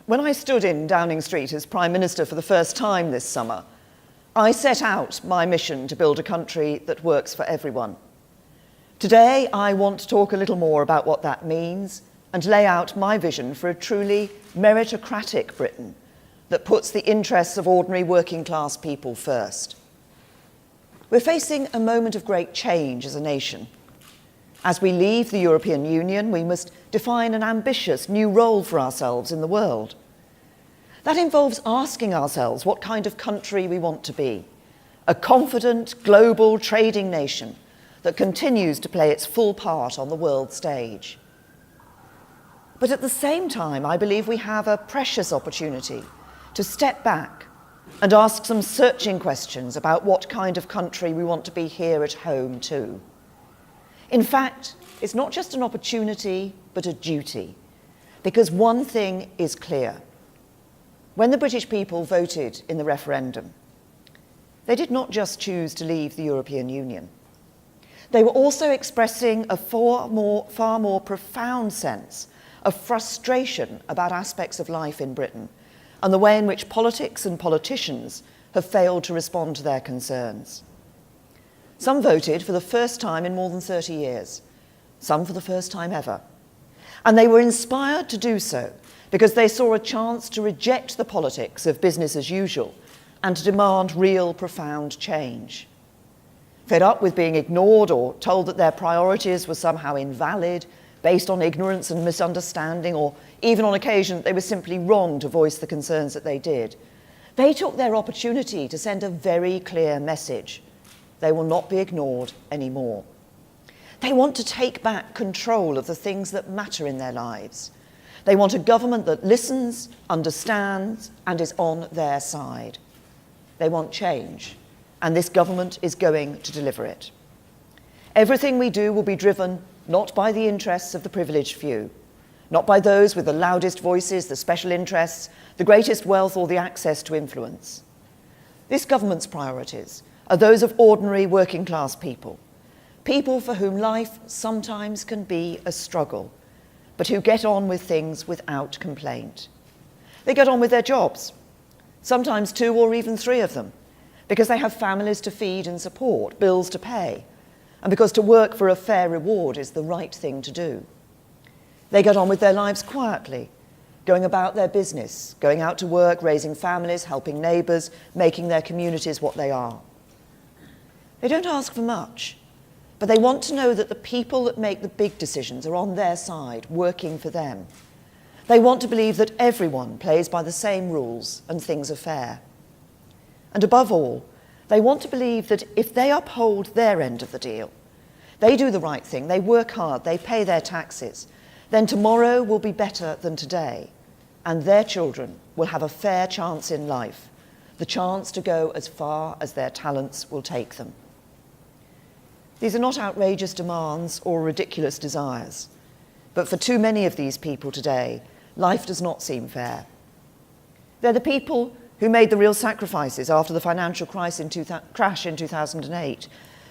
When I stood in Downing Street as Prime Minister for the first time this summer, I set out my mission to build a country that works for everyone. Today, I want to talk a little more about what that means and lay out my vision for a truly meritocratic Britain that puts the interests of ordinary working class people first. We're facing a moment of great change as a nation. As we leave the European Union, we must define an ambitious new role for ourselves in the world. That involves asking ourselves what kind of country we want to be. A confident, global trading nation that continues to play its full part on the world stage. But at the same time, I believe we have a precious opportunity to step back and ask some searching questions about what kind of country we want to be here at home too. In fact, it's not just an opportunity, but a duty, because one thing is clear. When the British people voted in the referendum, they did not just choose to leave the European Union. They were also expressing a far more profound sense of frustration about aspects of life in Britain and the way in which politics and politicians have failed to respond to their concerns. Some voted for the first time in more than 30 years, some for the first time ever. And they were inspired to do so because they saw a chance to reject the politics of business as usual and to demand real, profound change. Fed up with being ignored or told that their priorities were somehow invalid, based on ignorance and misunderstanding, or even on occasion they were simply wrong to voice the concerns that they did, they took their opportunity to send a very clear message. They will not be ignored anymore. They want to take back control of the things that matter in their lives. They want a government that listens, understands, and is on their side. They want change, and this government is going to deliver it. Everything we do will be driven not by the interests of the privileged few, not by those with the loudest voices, the special interests, the greatest wealth, or the access to influence. This government's priorities are those of ordinary working class people, people for whom life sometimes can be a struggle, but who get on with things without complaint. They get on with their jobs, sometimes 2 or even 3 of them, because they have families to feed and support, bills to pay, and because to work for a fair reward is the right thing to do. They get on with their lives quietly, going about their business, going out to work, raising families, helping neighbours, making their communities what they are. They don't ask for much, but they want to know that the people that make the big decisions are on their side, working for them. They want to believe that everyone plays by the same rules and things are fair. And above all, they want to believe that if they uphold their end of the deal, they do the right thing, they work hard, they pay their taxes, then tomorrow will be better than today, and their children will have a fair chance in life, the chance to go as far as their talents will take them. These are not outrageous demands or ridiculous desires, but for too many of these people today, life does not seem fair. They're the people who made the real sacrifices after the financial crash in 2008,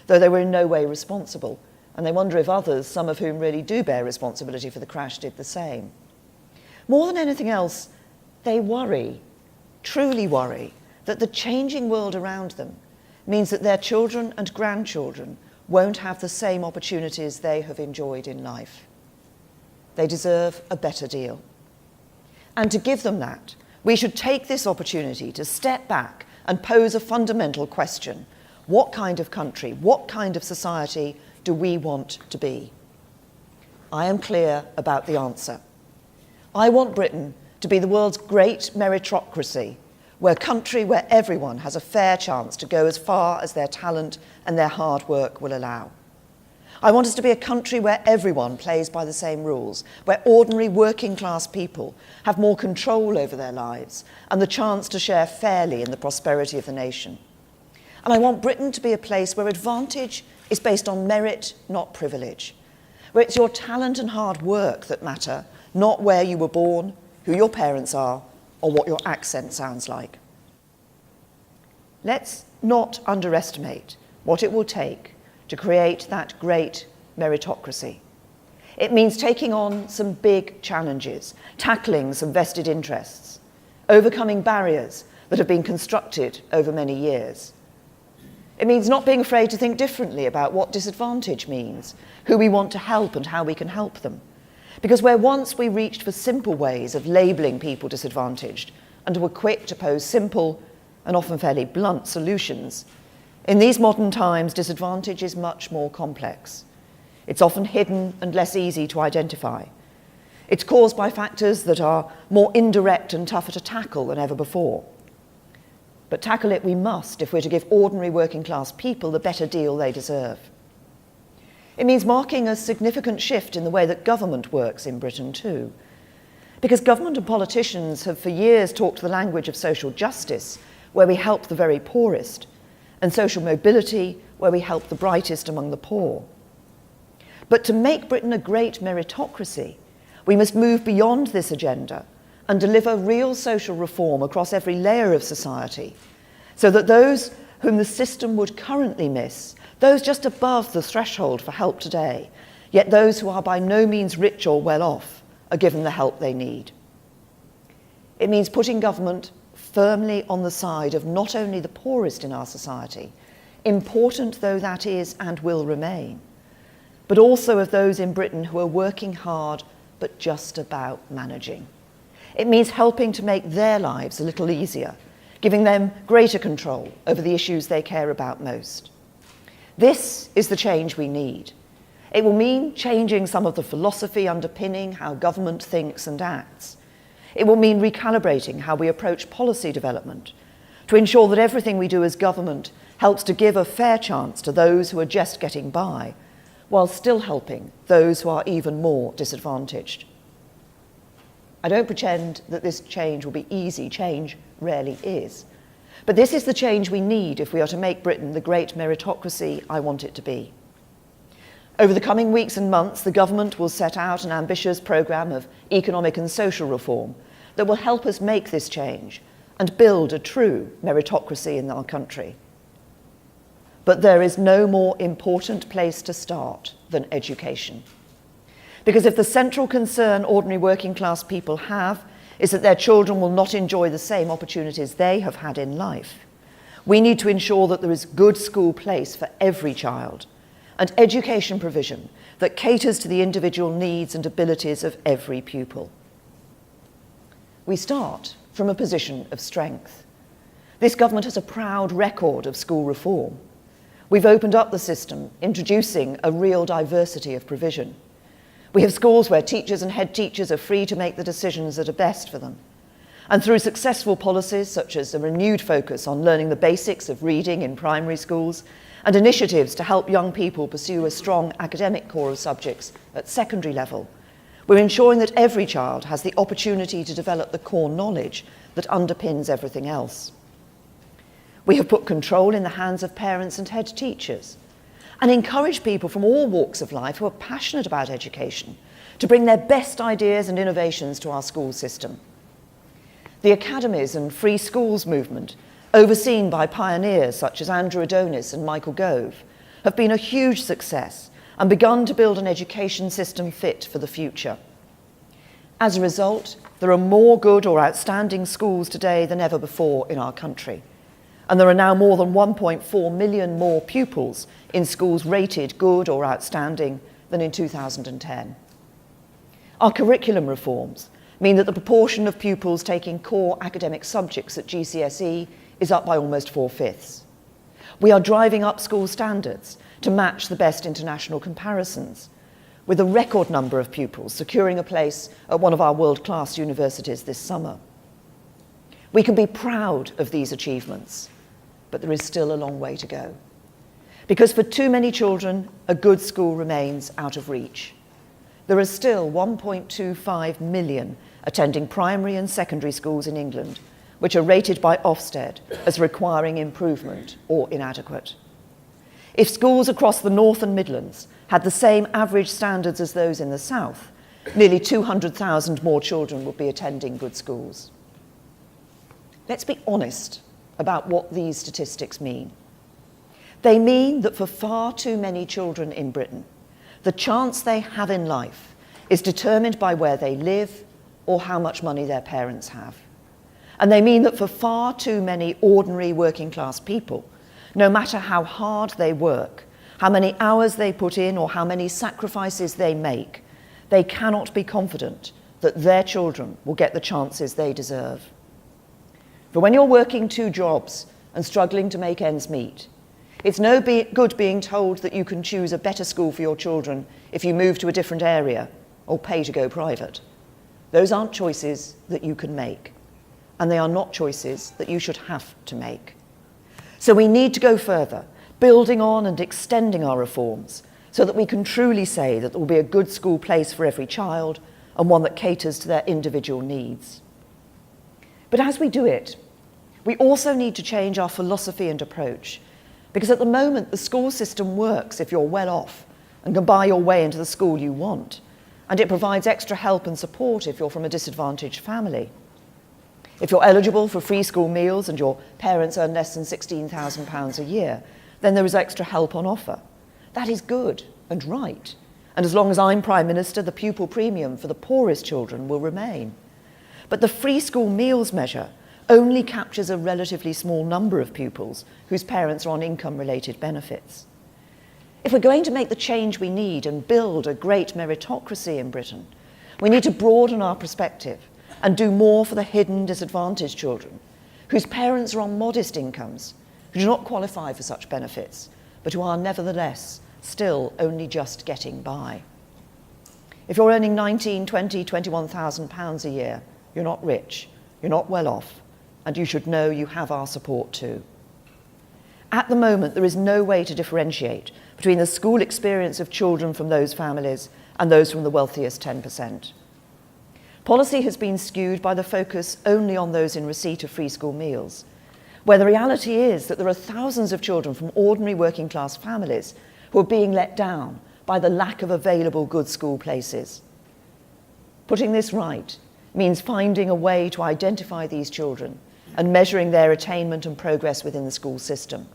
though they were in no way responsible, and they wonder if others, some of whom really do bear responsibility for the crash, did the same. More than anything else, they worry, truly worry, that the changing world around them means that their children and grandchildren won't have the same opportunities they have enjoyed in life. They deserve a better deal. And to give them that, we should take this opportunity to step back and pose a fundamental question. What kind of country, what kind of society do we want to be? I am clear about the answer. I want Britain to be the world's great meritocracy, where everyone has a fair chance to go as far as their talent and their hard work will allow. I want us to be a country where everyone plays by the same rules, where ordinary working class people have more control over their lives and the chance to share fairly in the prosperity of the nation. And I want Britain to be a place where advantage is based on merit, not privilege, where it's your talent and hard work that matter, not where you were born, who your parents are, or what your accent sounds like. Let's not underestimate what it will take to create that great meritocracy. It means taking on some big challenges, tackling some vested interests, overcoming barriers that have been constructed over many years. It means not being afraid to think differently about what disadvantage means, who we want to help and how we can help them. Because where once we reached for simple ways of labelling people disadvantaged and were quick to pose simple and often fairly blunt solutions, in these modern times, disadvantage is much more complex. It's often hidden and less easy to identify. It's caused by factors that are more indirect and tougher to tackle than ever before. But tackle it we must if we're to give ordinary working class people the better deal they deserve. It means marking a significant shift in the way that government works in Britain too. Because government and politicians have for years talked the language of social justice, where we help the very poorest, and social mobility, where we help the brightest among the poor. But to make Britain a great meritocracy, we must move beyond this agenda and deliver real social reform across every layer of society, so that those whom the system would currently miss, those just above the threshold for help today, yet those who are by no means rich or well off, are given the help they need. It means putting government firmly on the side of not only the poorest in our society, important though that is and will remain, but also of those in Britain who are working hard but just about managing. It means helping to make their lives a little easier, giving them greater control over the issues they care about most. This is the change we need. It will mean changing some of the philosophy underpinning how government thinks and acts. It will mean recalibrating how we approach policy development to ensure that everything we do as government helps to give a fair chance to those who are just getting by, while still helping those who are even more disadvantaged. I don't pretend that this change will be easy. Change rarely is. But this is the change we need if we are to make Britain the great meritocracy I want it to be. Over the coming weeks and months, the government will set out an ambitious programme of economic and social reform that will help us make this change and build a true meritocracy in our country. But there is no more important place to start than education. Because if the central concern ordinary working class people have is that their children will not enjoy the same opportunities they have had in life, we need to ensure that there is good school place for every child and education provision that caters to the individual needs and abilities of every pupil. We start from a position of strength. This government has a proud record of school reform. We've opened up the system, introducing a real diversity of provision. We have schools where teachers and head teachers are free to make the decisions that are best for them. And through successful policies such as a renewed focus on learning the basics of reading in primary schools and initiatives to help young people pursue a strong academic core of subjects at secondary level, we're ensuring that every child has the opportunity to develop the core knowledge that underpins everything else. We have put control in the hands of parents and head teachers and encourage people from all walks of life who are passionate about education to bring their best ideas and innovations to our school system. The academies and free schools movement, overseen by pioneers such as Andrew Adonis and Michael Gove, have been a huge success and begun to build an education system fit for the future. As a result, there are more good or outstanding schools today than ever before in our country. And there are now more than 1.4 million more pupils in schools rated good or outstanding than in 2010. Our curriculum reforms mean that the proportion of pupils taking core academic subjects at GCSE is up by almost 4/5. We are driving up school standards to match the best international comparisons, with a record number of pupils securing a place at one of our world-class universities this summer. We can be proud of these achievements, but there is still a long way to go. Because for too many children, a good school remains out of reach. There are still 1.25 million attending primary and secondary schools in England, which are rated by Ofsted as requiring improvement or inadequate. If schools across the North and Midlands had the same average standards as those in the South, nearly 200,000 more children would be attending good schools. Let's be honest about what these statistics mean. They mean that for far too many children in Britain, the chance they have in life is determined by where they live or how much money their parents have. And they mean that for far too many ordinary working class people, no matter how hard they work, how many hours they put in or how many sacrifices they make, they cannot be confident that their children will get the chances they deserve. For when you're working 2 jobs and struggling to make ends meet, it's no good being told that you can choose a better school for your children if you move to a different area or pay to go private. Those aren't choices that you can make, and they are not choices that you should have to make. So we need to go further, building on and extending our reforms so that we can truly say that there will be a good school place for every child and one that caters to their individual needs. But as we do it, we also need to change our philosophy and approach, because at the moment the school system works if you're well off and can buy your way into the school you want, and it provides extra help and support if you're from a disadvantaged family. If you're eligible for free school meals and your parents earn less than £16,000 a year, then there is extra help on offer. That is good and right. And as long as I'm Prime Minister, the pupil premium for the poorest children will remain. But the free school meals measure only captures a relatively small number of pupils whose parents are on income-related benefits. If we're going to make the change we need and build a great meritocracy in Britain, we need to broaden our perspective and do more for the hidden disadvantaged children whose parents are on modest incomes, who do not qualify for such benefits, but who are nevertheless still only just getting by. If you're earning £19,000, £20,000, £21,000 a year, you're not rich, you're not well off, and you should know you have our support too. At the moment, there is no way to differentiate between the school experience of children from those families and those from the wealthiest 10%. Policy has been skewed by the focus only on those in receipt of free school meals, where the reality is that there are thousands of children from ordinary working class families who are being let down by the lack of available good school places. Putting this right means finding a way to identify these children and measuring their attainment and progress within the school system.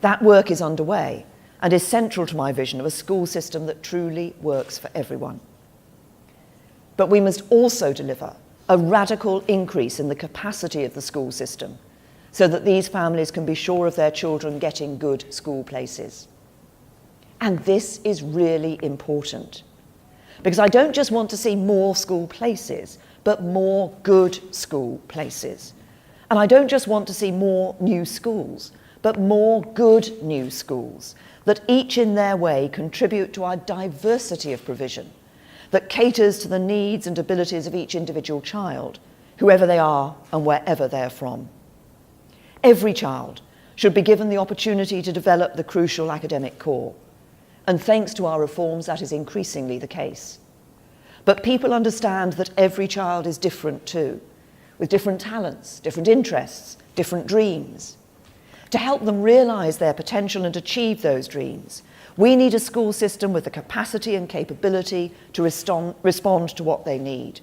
That work is underway and is central to my vision of a school system that truly works for everyone. But we must also deliver a radical increase in the capacity of the school system so that these families can be sure of their children getting good school places. And this is really important, because I don't just want to see more school places, but more good school places. And I don't just want to see more new schools, but more good new schools that each in their way contribute to our diversity of provision, that caters to the needs and abilities of each individual child, whoever they are and wherever they're from. Every child should be given the opportunity to develop the crucial academic core, and thanks to our reforms, that is increasingly the case. But people understand that every child is different too, with different talents, different interests, different dreams. To help them realise their potential and achieve those dreams, we need a school system with the capacity and capability to respond to what they need.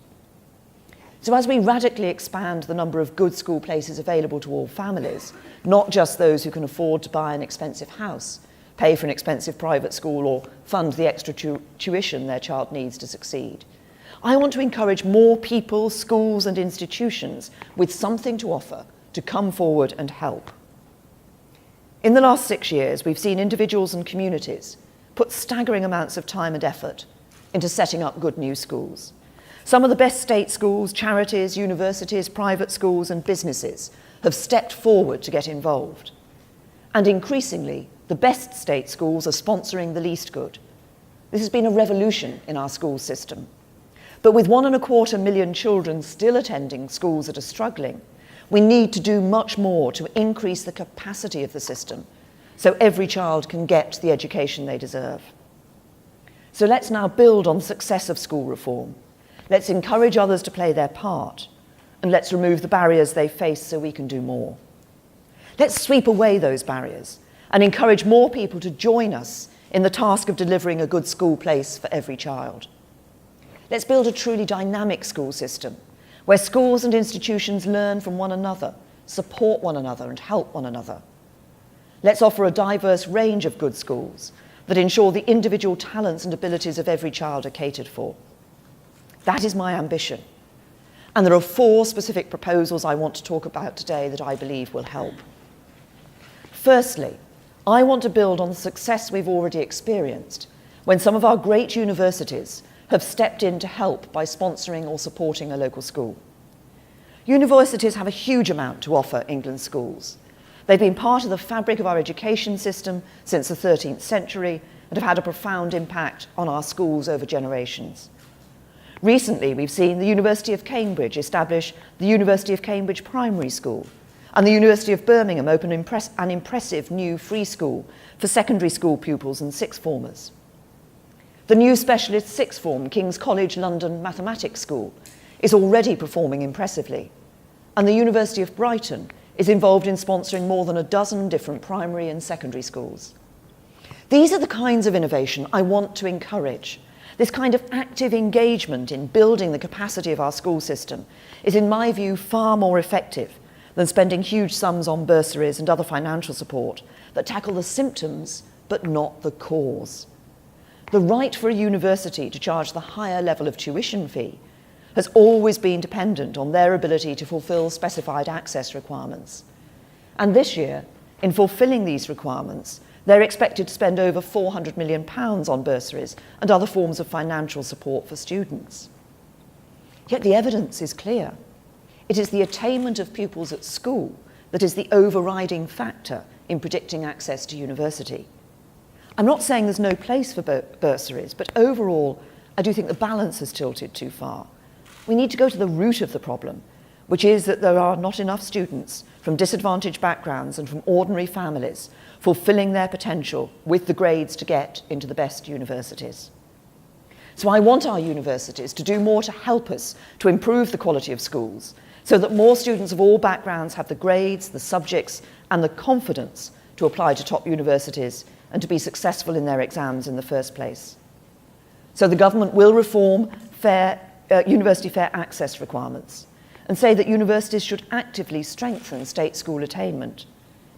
So as we radically expand the number of good school places available to all families, not just those who can afford to buy an expensive house, pay for an expensive private school, or fund the extra tuition their child needs to succeed, I want to encourage more people, schools and institutions with something to offer to come forward and help. In the last 6 years, we've seen individuals and communities put staggering amounts of time and effort into setting up good new schools. Some of the best state schools, charities, universities, private schools and businesses have stepped forward to get involved. And increasingly, the best state schools are sponsoring the least good. This has been a revolution in our school system. But with 1.25 million children still attending schools that are struggling, we need to do much more to increase the capacity of the system so every child can get the education they deserve. So let's now build on the success of school reform. Let's encourage others to play their part, and let's remove the barriers they face so we can do more. Let's sweep away those barriers and encourage more people to join us in the task of delivering a good school place for every child. Let's build a truly dynamic school system where schools and institutions learn from one another, support one another and help one another. Let's offer a diverse range of good schools that ensure the individual talents and abilities of every child are catered for. That is my ambition. And there are 4 specific proposals I want to talk about today that I believe will help. Firstly, I want to build on the success we've already experienced when some of our great universities have stepped in to help by sponsoring or supporting a local school. Universities have a huge amount to offer England's schools. They've been part of the fabric of our education system since the 13th century and have had a profound impact on our schools over generations. Recently, we've seen the University of Cambridge establish the University of Cambridge Primary School, and the University of Birmingham open an impressive new free school for secondary school pupils and sixth formers. The new specialist sixth form King's College London Mathematics School is already performing impressively, and the University of Brighton is involved in sponsoring more than a dozen different primary and secondary schools. These are the kinds of innovation I want to encourage. This kind of active engagement in building the capacity of our school system is, in my view, far more effective than spending huge sums on bursaries and other financial support that tackle the symptoms but not the cause. The right for a university to charge the higher level of tuition fee has always been dependent on their ability to fulfil specified access requirements. And this year, in fulfilling these requirements, they're expected to spend over £400 million on bursaries and other forms of financial support for students. Yet the evidence is clear. It is the attainment of pupils at school that is the overriding factor in predicting access to university. I'm not saying there's no place for bursaries, but overall, I do think the balance has tilted too far. We need to go to the root of the problem, which is that there are not enough students from disadvantaged backgrounds and from ordinary families fulfilling their potential with the grades to get into the best universities. So I want our universities to do more to help us to improve the quality of schools so that more students of all backgrounds have the grades, the subjects, and the confidence to apply to top universities and to be successful in their exams in the first place. So the government will reform university fair access requirements and say that universities should actively strengthen state school attainment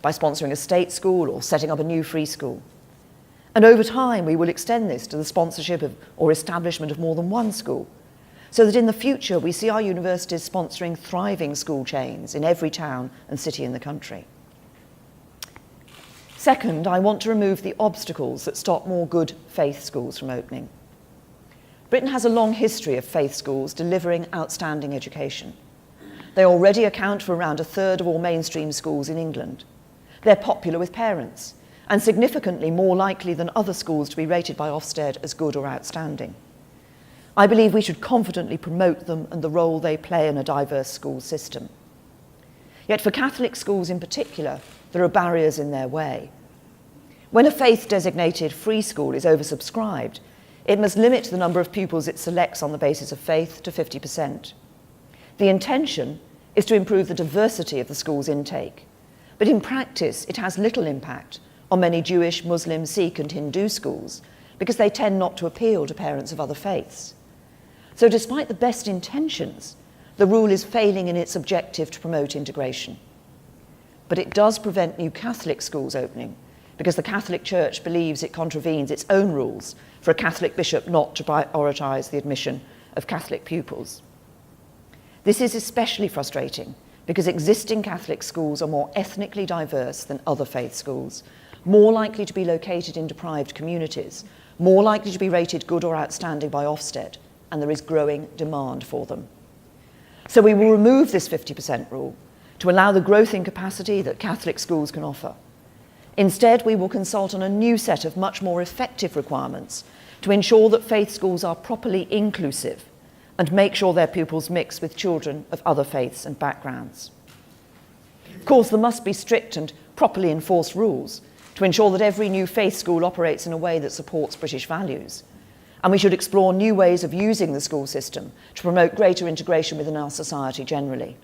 by sponsoring a state school or setting up a new free school. And over time, we will extend this to the sponsorship of or establishment of more than one school, so that in the future we see our universities sponsoring thriving school chains in every town and city in the country. Second, I want to remove the obstacles that stop more good faith schools from opening. Britain has a long history of faith schools delivering outstanding education. They already account for around 1/3 of all mainstream schools in England. They're popular with parents and significantly more likely than other schools to be rated by Ofsted as good or outstanding. I believe we should confidently promote them and the role they play in a diverse school system. Yet for Catholic schools in particular, there are barriers in their way. When a faith-designated free school is oversubscribed, it must limit the number of pupils it selects on the basis of faith to 50%. The intention is to improve the diversity of the school's intake, but in practice it has little impact on many Jewish, Muslim, Sikh and Hindu schools because they tend not to appeal to parents of other faiths. So despite the best intentions, the rule is failing in its objective to promote integration. But it does prevent new Catholic schools opening because the Catholic Church believes it contravenes its own rules for a Catholic bishop not to prioritise the admission of Catholic pupils. This is especially frustrating because existing Catholic schools are more ethnically diverse than other faith schools, more likely to be located in deprived communities, more likely to be rated good or outstanding by Ofsted, and there is growing demand for them. So we will remove this 50% rule to allow the growth in capacity that Catholic schools can offer. Instead, we will consult on a new set of much more effective requirements to ensure that faith schools are properly inclusive and make sure their pupils mix with children of other faiths and backgrounds. Of course, there must be strict and properly enforced rules to ensure that every new faith school operates in a way that supports British values. And we should explore new ways of using the school system to promote greater integration within our society generally.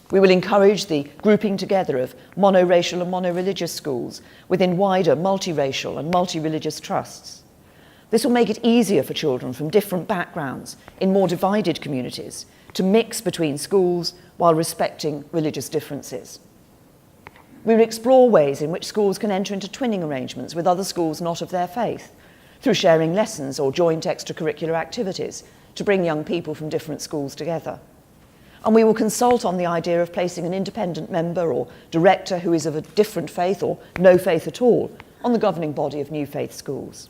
We will encourage the grouping together of monoracial and monoreligious schools within wider multiracial and multireligious trusts. This will make it easier for children from different backgrounds in more divided communities to mix between schools while respecting religious differences. We will explore ways in which schools can enter into twinning arrangements with other schools not of their faith, through sharing lessons or joint extracurricular activities to bring young people from different schools together. And we will consult on the idea of placing an independent member or director who is of a different faith or no faith at all on the governing body of new faith schools.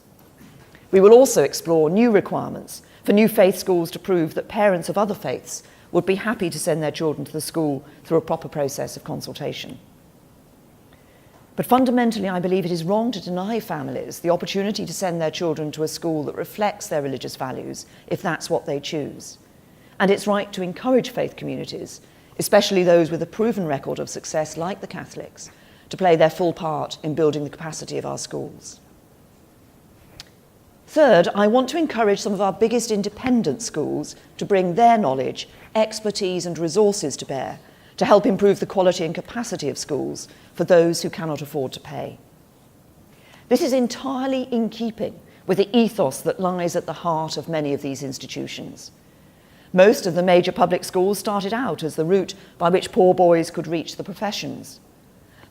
We will also explore new requirements for new faith schools to prove that parents of other faiths would be happy to send their children to the school through a proper process of consultation. But fundamentally, I believe it is wrong to deny families the opportunity to send their children to a school that reflects their religious values, if that's what they choose. And it's right to encourage faith communities, especially those with a proven record of success like the Catholics, to play their full part in building the capacity of our schools. Third, I want to encourage some of our biggest independent schools to bring their knowledge, expertise and resources to bear to help improve the quality and capacity of schools for those who cannot afford to pay. This is entirely in keeping with the ethos that lies at the heart of many of these institutions. Most of the major public schools started out as the route by which poor boys could reach the professions.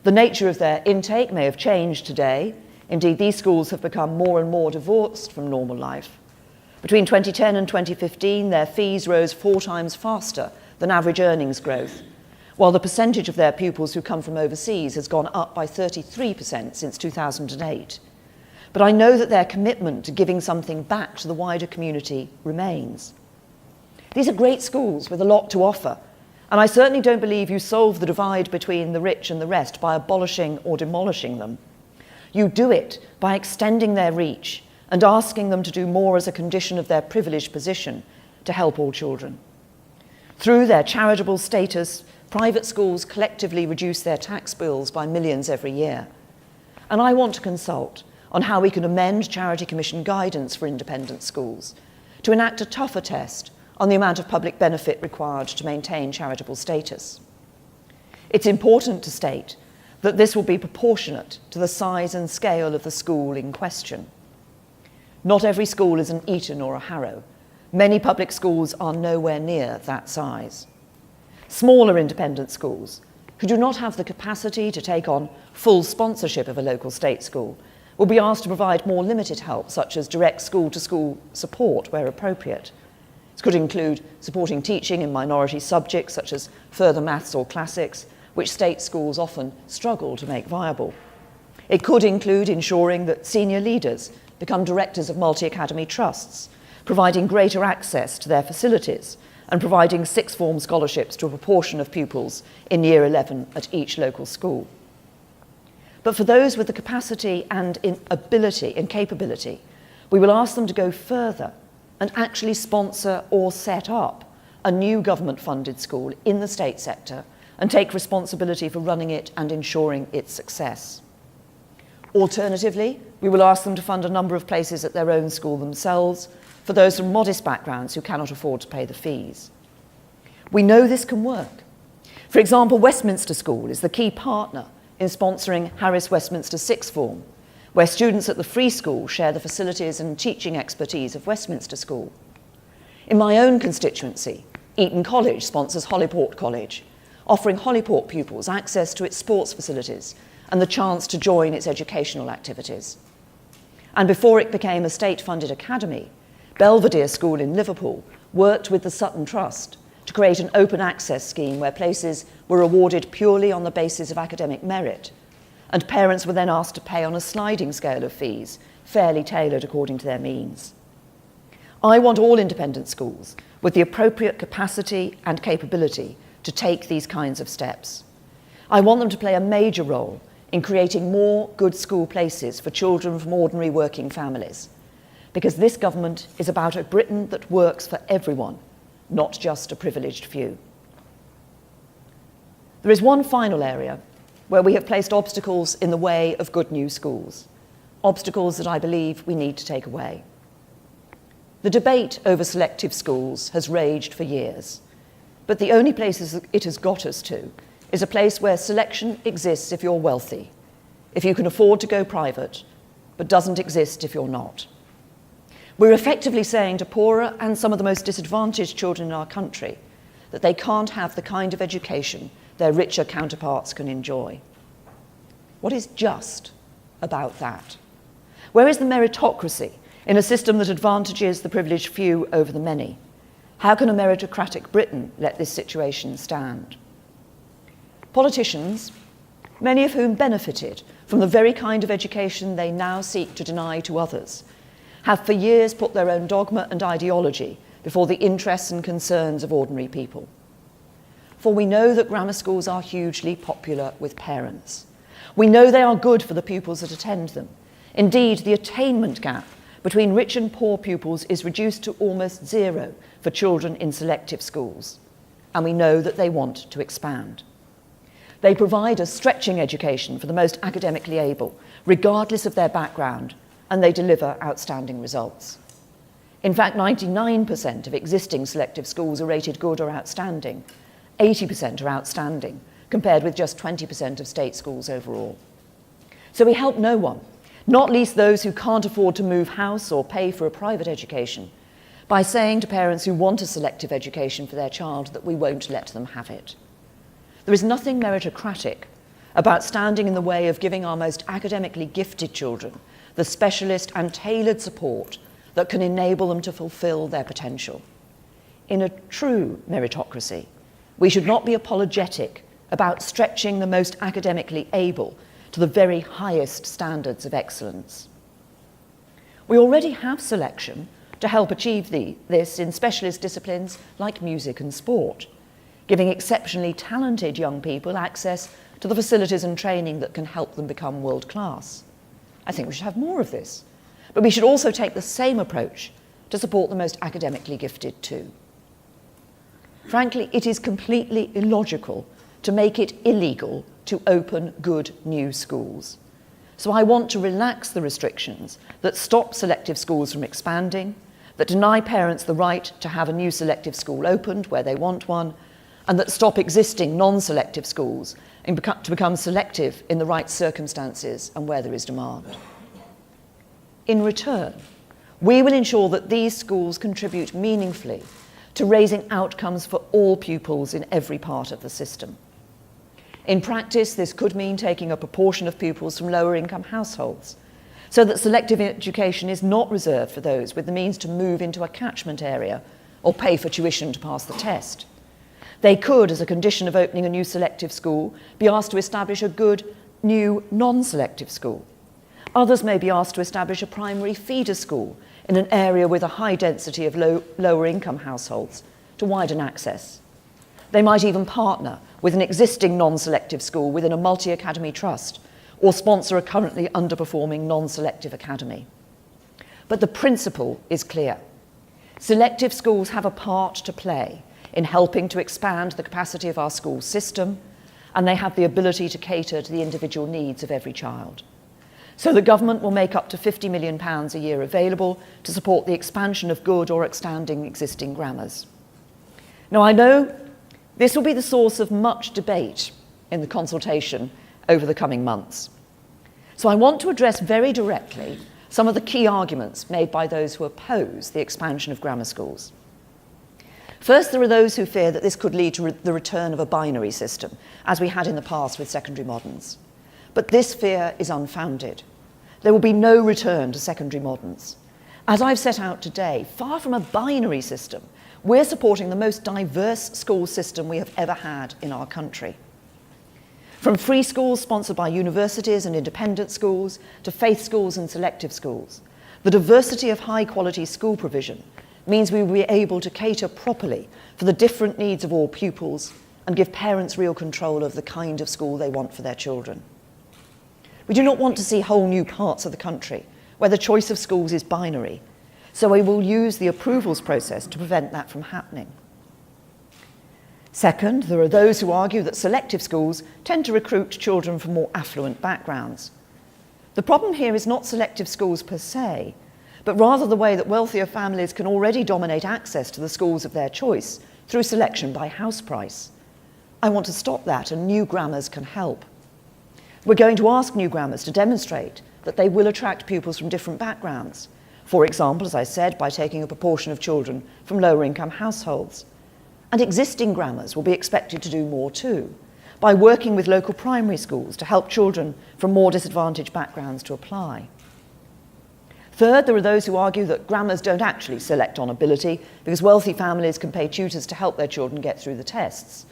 The nature of their intake may have changed today. Indeed, these schools have become more and more divorced from normal life. Between 2010 and 2015, their fees rose 4 times faster than average earnings growth, while the percentage of their pupils who come from overseas has gone up by 33% since 2008. But I know that their commitment to giving something back to the wider community remains. These are great schools with a lot to offer, and I certainly don't believe you solve the divide between the rich and the rest by abolishing or demolishing them. You do it by extending their reach and asking them to do more as a condition of their privileged position to help all children. Through their charitable status, private schools collectively reduce their tax bills by millions every year. And I want to consult on how we can amend Charity Commission guidance for independent schools to enact a tougher test on the amount of public benefit required to maintain charitable status. It's important to state that this will be proportionate to the size and scale of the school in question. Not every school is an Eton or a Harrow. Many public schools are nowhere near that size. Smaller independent schools, who do not have the capacity to take on full sponsorship of a local state school, will be asked to provide more limited help, such as direct school-to-school support where appropriate. This could include supporting teaching in minority subjects, such as further maths or classics, which state schools often struggle to make viable. It could include ensuring that senior leaders become directors of multi-academy trusts, providing greater access to their facilities and providing sixth form scholarships to a proportion of pupils in Year 11 at each local school. But for those with the capacity and ability and capability, we will ask them to go further and actually sponsor or set up a new government-funded school in the state sector and take responsibility for running it and ensuring its success. Alternatively, we will ask them to fund a number of places at their own school themselves for those from modest backgrounds who cannot afford to pay the fees. We know this can work. For example, Westminster School is the key partner in sponsoring Harris Westminster Sixth Form, where students at the free school share the facilities and teaching expertise of Westminster School. In my own constituency, Eton College sponsors Holyport College, offering Holyport pupils access to its sports facilities and the chance to join its educational activities. And before it became a state-funded academy, Belvedere School in Liverpool worked with the Sutton Trust to create an open access scheme where places were awarded purely on the basis of academic merit, and parents were then asked to pay on a sliding scale of fees, fairly tailored according to their means. I want all independent schools with the appropriate capacity and capability to take these kinds of steps. I want them to play a major role in creating more good school places for children from ordinary working families, because this government is about a Britain that works for everyone, not just a privileged few. There is one final area where we have placed obstacles in the way of good new schools, obstacles that I believe we need to take away. The debate over selective schools has raged for years, but the only places it has got us to is a place where selection exists if you're wealthy, if you can afford to go private, but doesn't exist if you're not. We're effectively saying to poorer and some of the most disadvantaged children in our country that they can't have the kind of education their richer counterparts can enjoy. What is just about that? Where is the meritocracy in a system that advantages the privileged few over the many? How can a meritocratic Britain let this situation stand? Politicians, many of whom benefited from the very kind of education they now seek to deny to others, have for years put their own dogma and ideology before the interests and concerns of ordinary people. For we know that grammar schools are hugely popular with parents. We know they are good for the pupils that attend them. Indeed, the attainment gap between rich and poor pupils is reduced to almost zero for children in selective schools, and we know that they want to expand. They provide a stretching education for the most academically able, regardless of their background, and they deliver outstanding results. In fact, 99% of existing selective schools are rated good or outstanding. 80% are outstanding, compared with just 20% of state schools overall. So we help no one, not least those who can't afford to move house or pay for a private education, by saying to parents who want a selective education for their child that we won't let them have it. There is nothing meritocratic about standing in the way of giving our most academically gifted children the specialist and tailored support that can enable them to fulfill their potential. In a true meritocracy, we should not be apologetic about stretching the most academically able to the very highest standards of excellence. We already have selection to help achieve this in specialist disciplines like music and sport, giving exceptionally talented young people access to the facilities and training that can help them become world class. I think we should have more of this, but we should also take the same approach to support the most academically gifted too. Frankly, it is completely illogical to make it illegal to open good new schools. So I want to relax the restrictions that stop selective schools from expanding, that deny parents the right to have a new selective school opened where they want one, and that stop existing non-selective schools to become selective in the right circumstances and where there is demand. In return, we will ensure that these schools contribute meaningfully to raising outcomes for all pupils in every part of the system. In practice, this could mean taking a proportion of pupils from lower income households, so that selective education is not reserved for those with the means to move into a catchment area or pay for tuition to pass the test. They could, as a condition of opening a new selective school, be asked to establish a good new non-selective school. Others may be asked to establish a primary feeder school in an area with a high density of lower income households to widen access. They might even partner with an existing non-selective school within a multi-academy trust, or sponsor a currently underperforming non-selective academy. But the principle is clear. Selective schools have a part to play in helping to expand the capacity of our school system, and they have the ability to cater to the individual needs of every child. So the government will make up to £50 million a year available to support the expansion of good or outstanding existing grammars. Now, I know this will be the source of much debate in the consultation over the coming months. So I want to address very directly some of the key arguments made by those who oppose the expansion of grammar schools. First, there are those who fear that this could lead to the return of a binary system, as we had in the past with secondary moderns. But this fear is unfounded. There will be no return to secondary moderns. As I've set out today, far from a binary system, we're supporting the most diverse school system we have ever had in our country. From free schools sponsored by universities and independent schools to faith schools and selective schools, the diversity of high-quality school provision means we will be able to cater properly for the different needs of all pupils and give parents real control of the kind of school they want for their children. We do not want to see whole new parts of the country where the choice of schools is binary, so we will use the approvals process to prevent that from happening. Second, there are those who argue that selective schools tend to recruit children from more affluent backgrounds. The problem here is not selective schools per se, but rather the way that wealthier families can already dominate access to the schools of their choice through selection by house price. I want to stop that, and new grammars can help. We're going to ask new grammars to demonstrate that they will attract pupils from different backgrounds. For example, as I said, by taking a proportion of children from lower income households. And existing grammars will be expected to do more too, by working with local primary schools to help children from more disadvantaged backgrounds to apply. Third, there are those who argue that grammars don't actually select on ability because wealthy families can pay tutors to help their children get through the tests.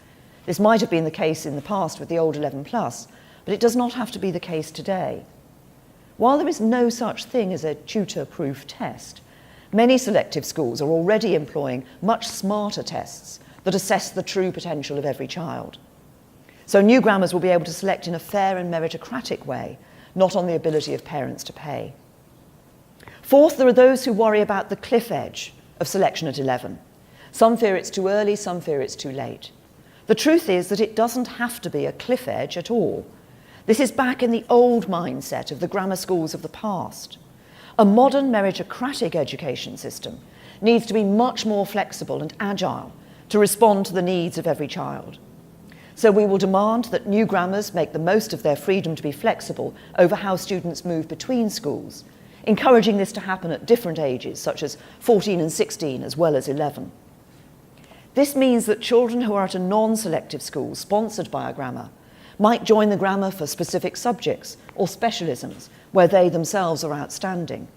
This might have been the case in the past with the old 11+, but it does not have to be the case today. While there is no such thing as a tutor-proof test, many selective schools are already employing much smarter tests that assess the true potential of every child. So new grammars will be able to select in a fair and meritocratic way, not on the ability of parents to pay. Fourth, there are those who worry about the cliff edge of selection at 11. Some fear it's too early, some fear it's too late. The truth is that it doesn't have to be a cliff edge at all. This is back in the old mindset of the grammar schools of the past. A modern meritocratic education system needs to be much more flexible and agile to respond to the needs of every child. So we will demand that new grammars make the most of their freedom to be flexible over how students move between schools, encouraging this to happen at different ages, such as 14 and 16 as well as 11. This means that children who are at a non-selective school sponsored by a grammar might join the grammar for specific subjects or specialisms where they themselves are outstanding.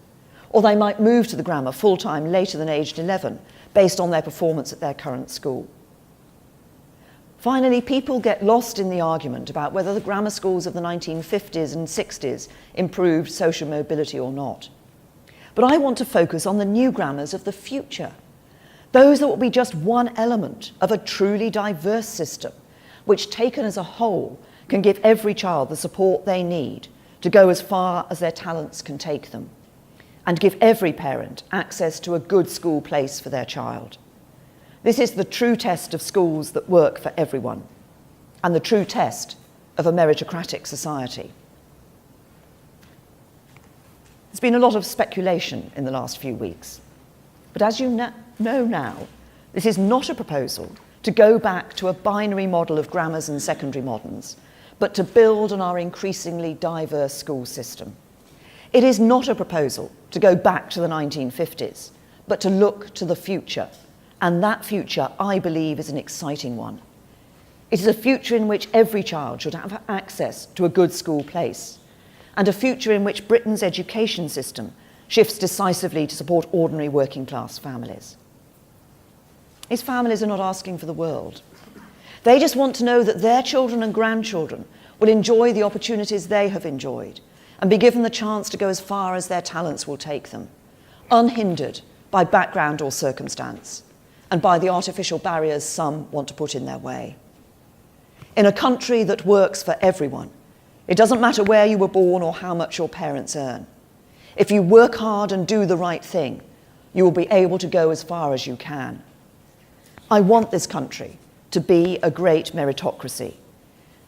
Or they might move to the grammar full-time later than aged 11 based on their performance at their current school. Finally, people get lost in the argument about whether the grammar schools of the 1950s and 60s improved social mobility or not. But I want to focus on the new grammars of the future, those that will be just one element of a truly diverse system, which taken as a whole can give every child the support they need to go as far as their talents can take them, and give every parent access to a good school place for their child. This is the true test of schools that work for everyone, and the true test of a meritocratic society. There's been a lot of speculation in the last few weeks, but as you know now, this is not a proposal to go back to a binary model of grammars and secondary moderns, but to build on our increasingly diverse school system. It is not a proposal to go back to the 1950s, but to look to the future. And that future, I believe, is an exciting one. It is a future in which every child should have access to a good school place, and a future in which Britain's education system shifts decisively to support ordinary working class families. These families are not asking for the world. They just want to know that their children and grandchildren will enjoy the opportunities they have enjoyed and be given the chance to go as far as their talents will take them, unhindered by background or circumstance, and by the artificial barriers some want to put in their way. In a country that works for everyone, it doesn't matter where you were born or how much your parents earn. If you work hard and do the right thing, you will be able to go as far as you can. I want this country to be a great meritocracy.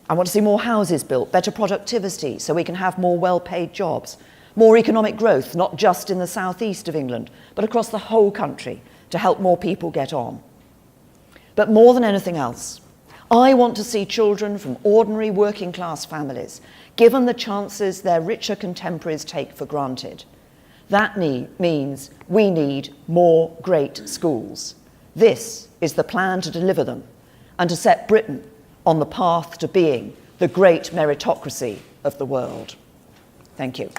I want to see more houses built, better productivity so we can have more well-paid jobs, more economic growth, not just in the southeast of England, but across the whole country, to help more people get on. But more than anything else, I want to see children from ordinary working class families given the chances their richer contemporaries take for granted. That means we need more great schools. This is the plan to deliver them and to set Britain on the path to being the great meritocracy of the world. Thank you.